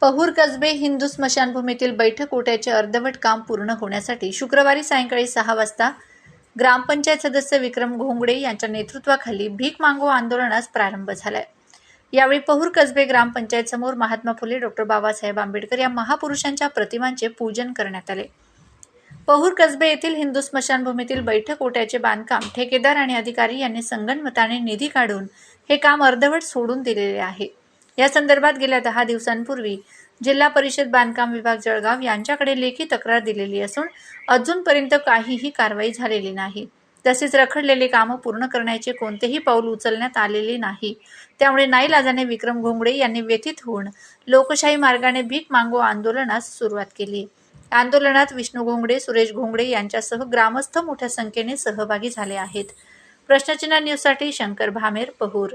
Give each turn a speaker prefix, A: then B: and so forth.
A: पहूर कसबे हिंदू स्मशानभूमीतील बैठक ओट्याचे अर्धवट काम पूर्ण होण्यासाठी शुक्रवारी सायंकाळी 6 वाजता ग्रामपंचायत सदस्य विक्रम घोंगडे यांच्या नेतृत्वाखाली भीक मागो आंदोलनास प्रारंभ झालाय। यावेळी पहूर कसबे ग्रामपंचायत समोर महात्मा फुले, डॉ. बाबासाहेब आंबेडकर या महापुरुषांच्या प्रतिमांचे पूजन करण्यात आले। पहूर कसबे येथील हिंदू स्मशानभूमीतील बैठक ओट्याचे बांधकाम ठेकेदार आणि अधिकारी यांनी संगनमताने निधी काढून हे काम अर्धवट सोडून दिलेले आहे। या संदर्भात गेल्या 10 दिवसांपूर्वी जिल्हा परिषद बांधकाम विभाग जळगाव यांच्याकडे लेखी तक्रार दिलेली असून अजूनपर्यंत काहीही कारवाई झालेली नाही। तसेच रखडलेले कामं पूर्ण करण्याचे कोणतेही पाऊल उचलण्यात आलेले नाही। त्यामुळे नाईलाजाने विक्रम घोंगडे यांनी व्यथित होऊन लोकशाही मार्गाने भीक मागो आंदोलनास सुरुवात केली। आंदोलनात विष्णू घोंगडे, सुरेश घोंगडे यांच्यासह ग्रामस्थ मोठ्या संख्येने सहभागी झाले आहेत। प्रश्नचिन्ह न्यूजसाठी शंकर भामेर, पहूर।